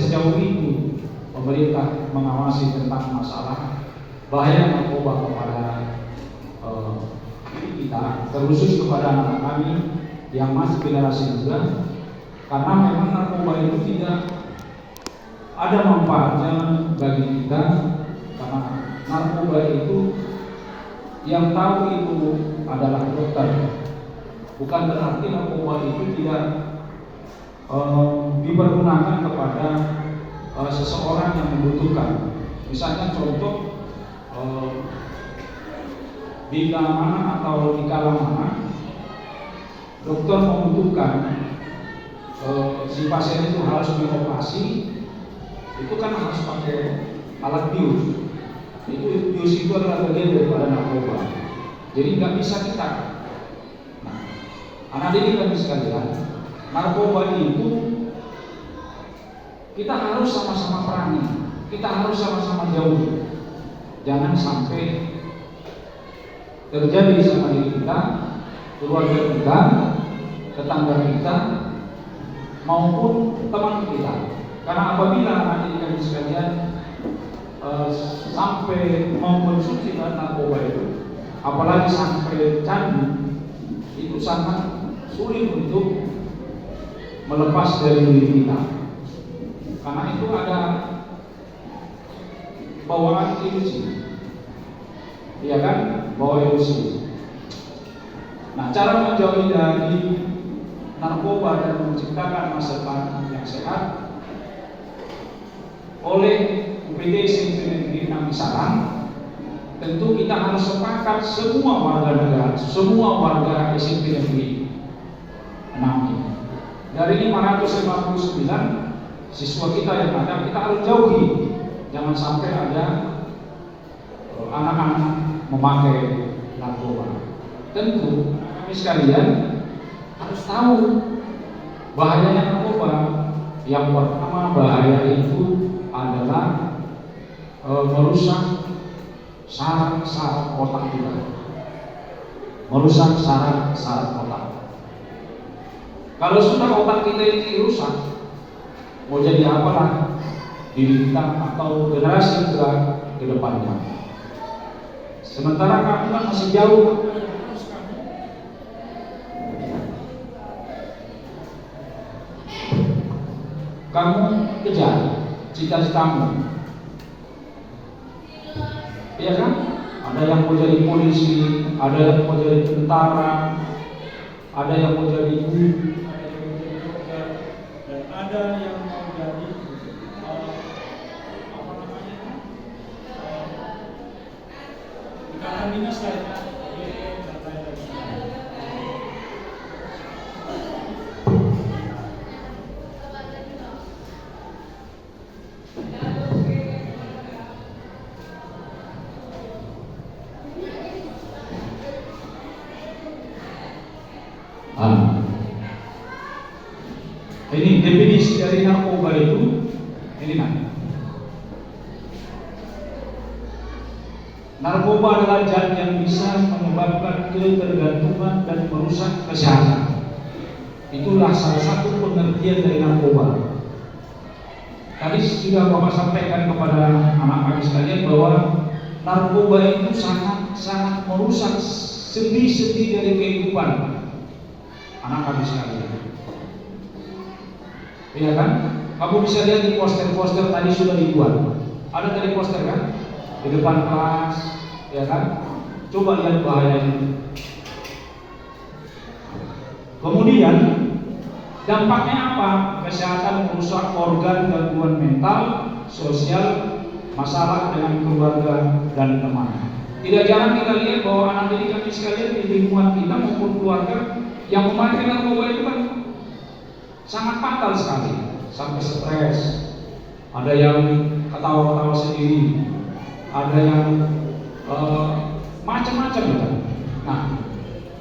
sejauh itu pemerintah mengawasi tentang masalah bahaya narkoba kepada kita, terkhusus kepada anak kami yang masih generasi muda, karena memang narkoba itu tidak ada manfaatnya bagi kita, karena narkoba itu yang tahu itu adalah dokter. Bukan berarti narkoba itu tidak dipergunakan kepada seseorang yang membutuhkan. Misalnya contoh, di mana atau di kala mana dokter membutuhkan si pasien itu harus dioperasi, itu kan harus pakai alat bius. Bius itu adalah bagian daripada narkoba. Jadi nggak bisa kita. Nah, anak didik kami sekalian, narkoba itu kita harus sama-sama perangi, kita harus sama-sama jauhi. Jangan sampai terjadi sama diri kita, keluarga kita, tetangga kita, maupun teman kita. Karena apabila anak didik kami sekalian sampai mengkonsumsi narkoba itu, apalagi sampai candu, itu sangat sulit untuk melepas dari diri kita. Karena itu ada bawaan ilusi, iya kan? Bawa ilusi. Nah, cara menjauhi dari narkoba dan menciptakan masa depan yang sehat oleh UPT SMP Negeri 6 Serang, tentu kita harus sepakat semua warga negara, semua warga SMP Negeri 6 ini. Dari 559 siswa kita yang ada, kita harus jauhi. Jangan sampai ada anak-anak memakai narkoba. Tentu kami sekalian harus tahu bahayanya narkoba. Yang pertama, bahaya itu adalah merusak saraf otak kita, merusak saraf otak. Kalau sudah otak kita ini rusak, mau jadi apalah diri kita atau generasi kita ke depannya. Sementara kamu kan masih jauh, kamu kejar cita-citamu, iya kan? Ada yang mau jadi polisi, ada yang mau jadi tentara, ada yang mau jadi guru, dan ada yang mau jadi ikatan dinas lainnya. Ini definisi dari narkoba itu, ini narkoba adalah zat yang bisa menyebabkan ketergantungan dan merusak kesehatan. Itulah salah satu pengertian dari narkoba. Tadi sudah Bapak sampaikan kepada anak kami sekalian bahwa narkoba itu sangat merusak sendi-sendi dari kehidupan anak kami sekalian. Iya kan? Kamu bisa lihat di poster-poster tadi sudah dibuat. Ada tadi poster kan? Di depan kelas, ya kan? Coba lihat bahayanya. Kemudian dampaknya apa? Kesehatan, merusak organ, gangguan mental, sosial, masalah dengan keluarga dan teman. Tidak jarang kita lihat bahwa anak didik kami sekalian di lingkungan kita maupun keluarga yang memakai narkoba itu kan sangat fatal sekali, sampai stres. Ada yang ketawa-ketawa sendiri, ada yang macam-macam. Nah,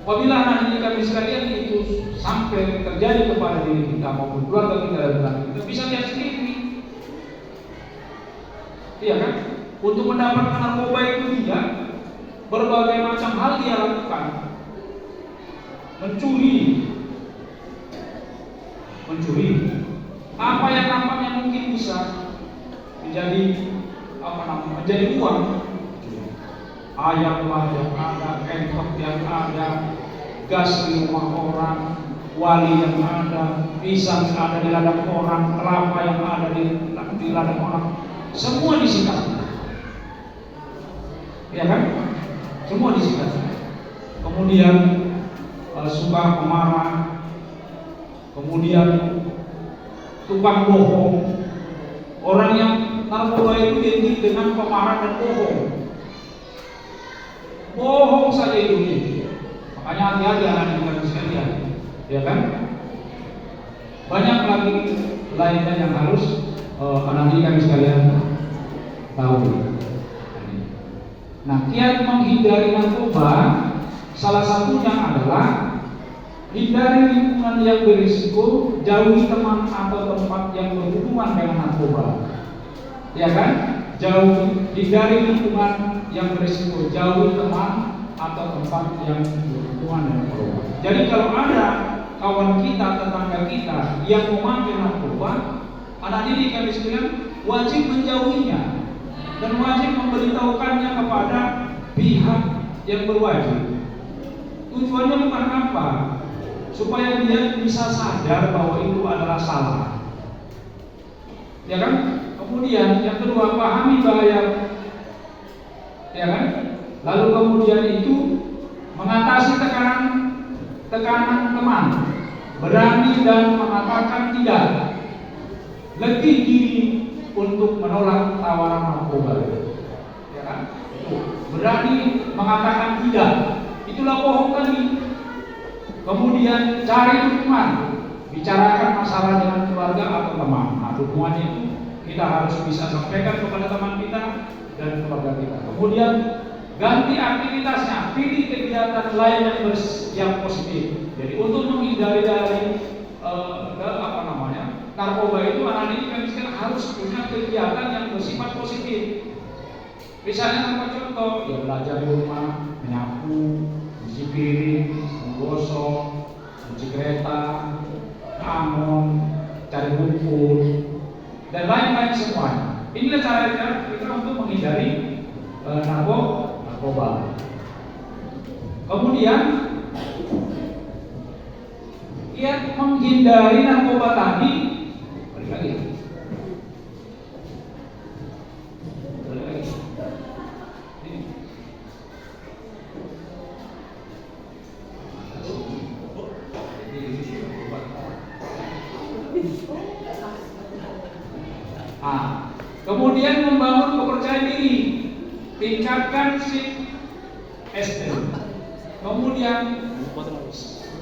apabila anak didik kami sekalian itu sampai terjadi kepada diri kita maupun keluarga kita dan teman kita, bisa lihat sendiri, iya kan? Untuk mendapatkan narkoba itu dia berbagai macam hal dia lakukan, mencuri, apa yang nampaknya mungkin bisa menjadi menjadi uang. Ayam yang ada, kentok yang ada, gas di rumah orang, wali yang ada, pisang yang ada di ladang orang, kelapa yang ada di ladang orang, semua disita. Ya kan? Semua disita. Kemudian suka pemarah, kemudian tukang bohong. Orang yang narkoba itu identik dengan pemarah dan bohong. Bohong saja hidupnya. Makanya hati-hati anak-anak sekalian, ya kan? Banyak lagi lainnya yang harus anak-anak sekalian tahu. Nah, kiat menghindari narkoba salah satunya adalah hindari lingkungan yang berisiko, jauhi teman atau tempat yang berhubungan dengan narkoba. Ya kan? Hindari lingkungan yang berisiko, jauhi teman atau tempat yang berhubungan dengan narkoba. Jadi kalau ada kawan kita, tetangga kita yang memakai narkoba, anak didik kami sekalian wajib menjauhinya dan wajib memberitahukannya kepada pihak yang berwajib. Tujuannya bukan apa? Supaya dia bisa sadar bahwa itu adalah salah. Ya kan? Kemudian yang kedua, pahami bahaya. Ya kan? Lalu kemudian itu mengatasi tekanan teman, berani dan mengatakan tidak, letih diri untuk menolak tawaran narkoba. Ya kan? Berani mengatakan tidak, itulah bohong tadi. Kemudian cari dukungan, bicarakan masalah dengan keluarga atau teman. Nah, dukungannya itu kita harus bisa sampaikan kepada teman kita dan keluarga kita. Kemudian ganti aktivitasnya, pilih kegiatan lain yang positif. Jadi untuk menghindari dari narkoba itu, anak didik kami sekarang harus punya kegiatan yang bersifat positif. Misalnya apa contoh? Ya belajar di rumah, menyapu, cuci piring, menggosok, cuci kereta, ngamon, cari buku, dan lain-lain semuanya. Inilah cara kita untuk menghindari narkoba. Kemudian menghindari narkoba tadi, balik lagi. Kemudian membangun kepercayaan diri, tingkatkan sif esteem. Kemudian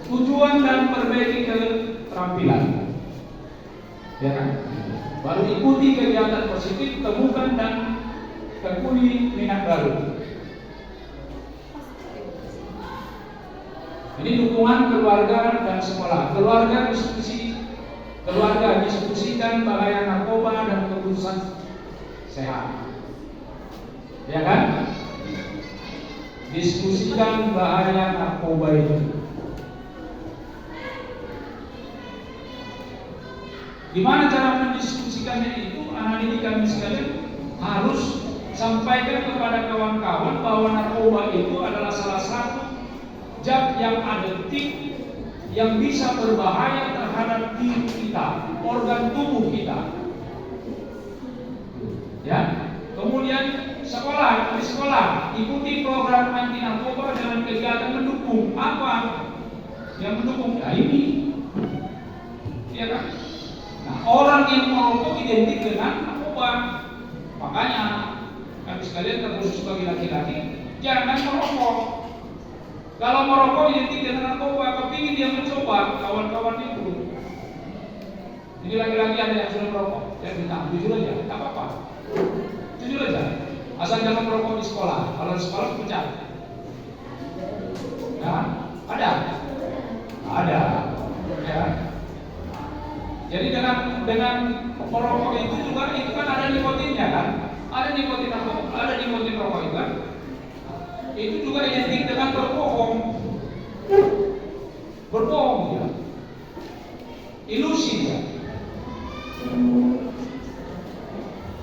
tujuan dan perbaiki keterampilan. Ya kan? Baru ikuti kegiatan positif, temukan dan tekuni minat baru. Ini dukungan keluarga dan sekolah. Keluarga diskusikan bahaya narkoba dan keputusan sehat. Ya kan? Diskusikan bahaya narkoba itu. Gimana cara mendiskusikannya itu? Anak didik kami sekalian harus sampaikan kepada kawan-kawan bahwa narkoba itu adalah salah satu zat yang adiktif yang bisa berbahaya terhadap diri kita, organ tubuh kita. Ya. Kemudian di sekolah ikuti program anti narkoba dengan kegiatan mendukung. Apa yang mendukung? Ya ini. Ya kan? Nah, orang yang merokok identik dengan narkoba. Makanya kami sekalian terkhusus bagi laki-laki, jangan merokok. Kalau merokok identik dengan narkoba, kepingin dia mencoba, kawan-kawan itu. Ini laki-laki ada yang sudah merokok, yang minta jujur aja, tak apa-apa. Jujur aja, asal jangan merokok di sekolah. Kalau di sekolah pecat. Ya, ada. Ya. Jadi dengan merokok itu juga itu kan ada nikotinnya kan? Ada nikotin rokok itu kan? Itu juga identik dengan berbohong ya, ilusi ya.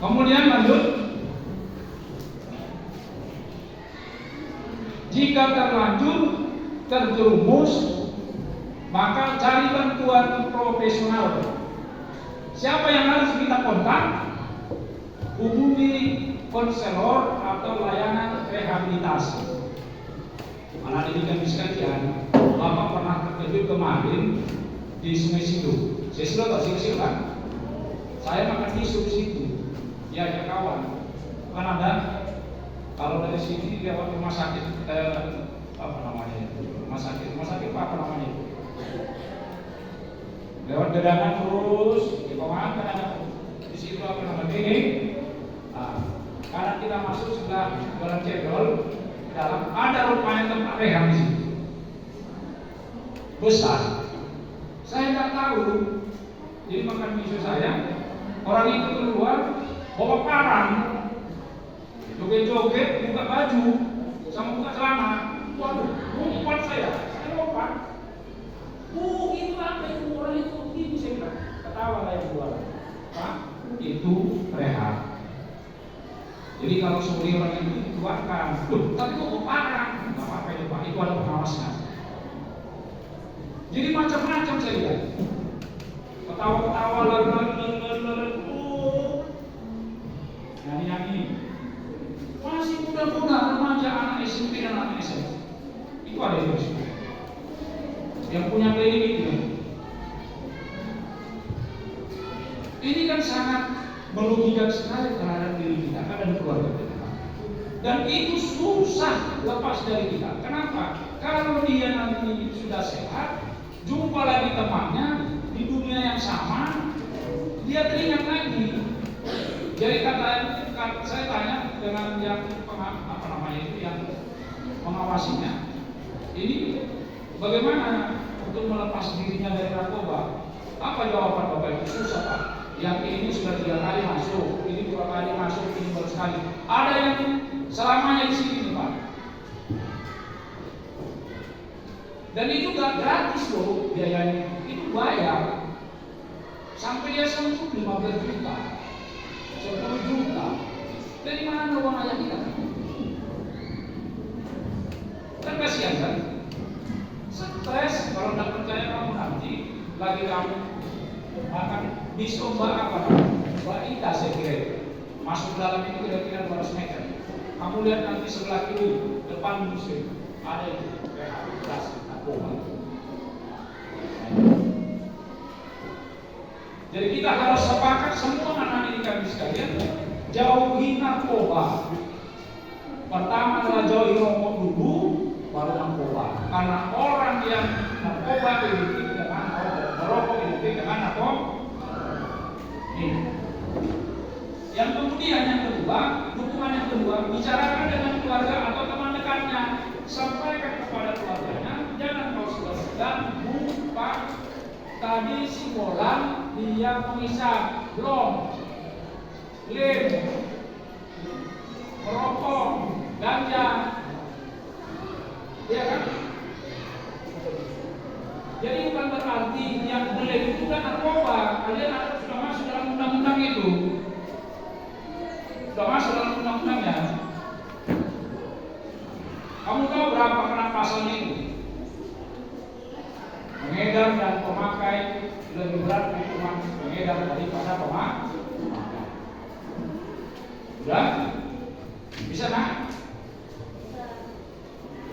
Kemudian lanjut, jika terlanjur terjerumus, maka cari bantuan profesional. Siapa yang harus kita kontak? Hubungi konselor atau layanan rehabilitasi. Anak didikan sekalian, Bapak pernah terkejut kemarin di Sungai Sido. Saya sudah tahu Sido kan? Saya makan tisu di situ. Ya kawan, kan ada. Kalau dari sini lewat rumah sakit, apa namanya? Rumah sakit apa namanya? Lewat gedangan terus, di bawah kan di situ apa namanya ini? Karena kita masuk sebelah jalan cedol, dalam ada rupanya tempat rehab di situ. Besar. Saya nggak tahu. Jadi makan miso saya, orang itu keluar bawa parang, joget-joget, buka baju, sama buka celana. Waduh, lompat saya lompat. Itu apa itu orang itu saya bilang. Ketawa saya keluar. Pak, itu rehab. Jadi kalau seorang orang itu dikeluarkan, tapi kok parang? Nggak apa-apa itu Pak, itu ada pengawasnya. Jadi macam-macam saya lihat. Ketawa-ketawa, lalu, nyanyi-nyanyi. Masih muda-muda, remaja, anak SMP dan anak SMA. Itu ada di situ. Yang punya klinik itu. Ini kan sangat merugikan sekali terhadap diri kita dan keluarga kita. Dan itu susah lepas dari kita. Kenapa? Kalau dia nanti sudah sehat, jumpa lagi temannya di dunia yang sama, dia teringat lagi. Jadi saya tanya dengan yang yang mengawasinya, ini bagaimana untuk melepas dirinya dari narkoba? Apa jawaban Bapak itu? Susah Pak. Yang ini sudah 3 kali masuk, ini 2 kali masuk, ini baru sekali. Ada yang selamanya di sini Pak. Dan itu gak gratis loh biayanya, itu bayar. Sampai dia sembuh 15 juta, 10 juta. Dari mana uang ayah kita? Kan kasihan kan? Stres kalau tidak percaya kamu nanti lagi kamu makan miso apa? Mbak Ita saya kira masuk dalam itu kira-kira 200 meter. Kamu lihat nanti sebelah kiri depan musim ada itu rehabilitasi narkoba. Jadi kita harus sepakat semua anak didik kami sekalian, jauhi narkoba. Pertama adalah jauhi rokok dulu, baru narkoba. Karena orang yang narkoba identik dengan merokok identik dengan narkoba. Yang kemudian yang kedua, dukungan yang kedua, bicarakan dengan keluarga atau teman dekatnya, sampaikan kepada keluarganya, jangan kau segan lupa tadi si bolang dia mengisap belum, lem, merokok, ganja, ya kan? Jadi bukan berarti yang belum itu kan narkoba. Kalian sudah masuk dalam undang-undang itu. Sudah masuk dalam undang-undangnya. Kamu tahu berapa kena pasalnya itu? Mengedar dan pemakai lebih berat hukuman mengedar daripada pemakai. Sudah? Bisa nak?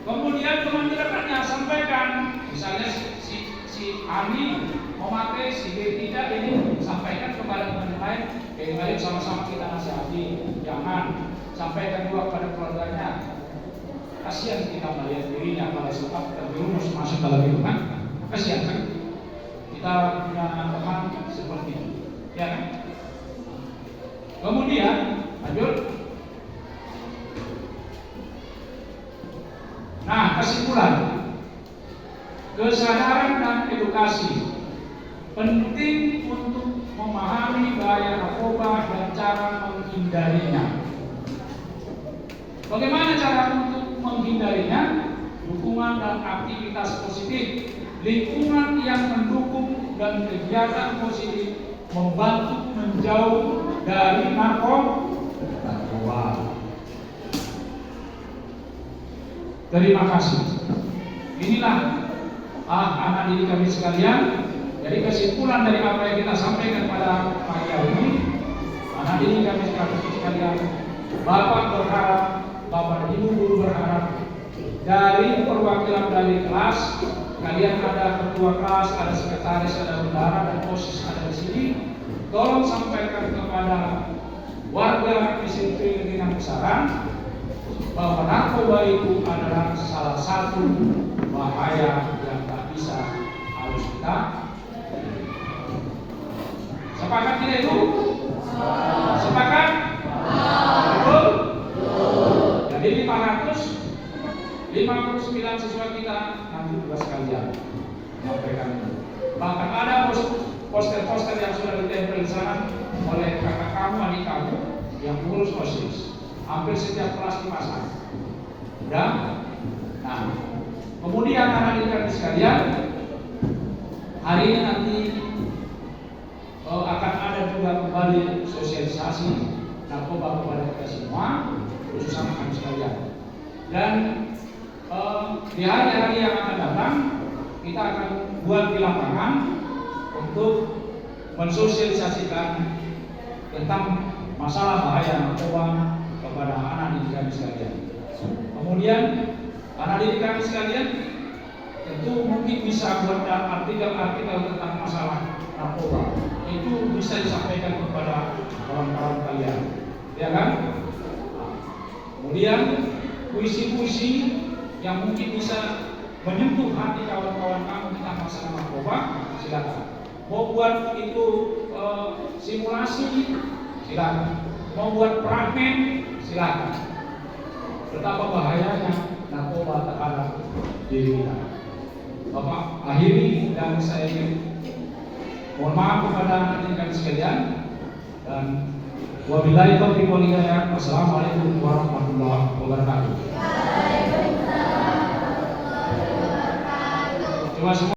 Kemudian teman dekatnya sampaikan, misalnya si Ani memakai, si B tidak, ini sampaikan kepada teman lain. Baik sama-sama kita nasihati, jangan sampaikan juga kepada keluarganya. Kasihan kita melihat dirinya pada saat terjerumus masuk dalam itu kan? Kasihan kan? Kita punya teman seperti itu, ya kan? Kemudian lanjut. Nah, kesimpulan, kesadaran dan edukasi penting untuk memahami bahaya narkoba dan cara menghindarinya. Bagaimana cara untuk menghindarinya? Dukungan dan aktivitas positif, lingkungan yang mendukung dan kegiatan positif membantu menjauh dari narkoba. Terima kasih. Inilah anak didik kami sekalian. Jadi kesimpulan dari apa yang kita sampaikan pada pagi hari ini, anak didik kami sekalian, Bapak berharap, Bapak dan Ibu guru berharap dari perwakilan dari kelas, kalian ada ketua kelas, ada sekretaris, ada bendahara, dan OSIS ada di sini. Tolong sampaikan kepada warga di sini dengan besaran bahwa narkoba itu adalah salah satu bahaya yang tak bisa harus kita. Sepakat tidak itu? Sepakat? Betul? Jadi 559 siswa kita nanti tugas kalian menyampaikan itu. Bahkan ada poster-poster yang sudah ditempel di sana oleh kakak kamu, adik kamu yang mengurus OSIS. Hampir setiap kelas dipasang. Udah? Nah, kemudian anak didik kami sekalian, hari ini nanti akan ada juga kembali sosialisasi narkoba kepada kita semua, khusus anak kami sekalian. Dan di hari-hari yang akan datang, kita akan buat di lapangan untuk mensosialisasikan tentang masalah bahaya narkoba kepada anak didik kami sekalian. Kemudian anak didik kami sekalian tentu mungkin bisa buat artikel-artikel tentang masalah narkoba. Itu bisa disampaikan kepada kawan-kawan kalian, ya kan? Kemudian puisi-puisi yang mungkin bisa menyentuh hati kawan-kawan kamu tentang masalah narkoba, silakan. Mau buat itu simulasi, silakan. Mau buat fragmen, silakan. Betapa bahayanya narkoba terhadap diri kita. Bapak akhiri dan saya ingin mohon maaf kepada anak didik kami sekalian, dan wabillahi taufiq wal hidayah. Wassalamualaikum warahmatullahi wabarakatuh. Terima kasih.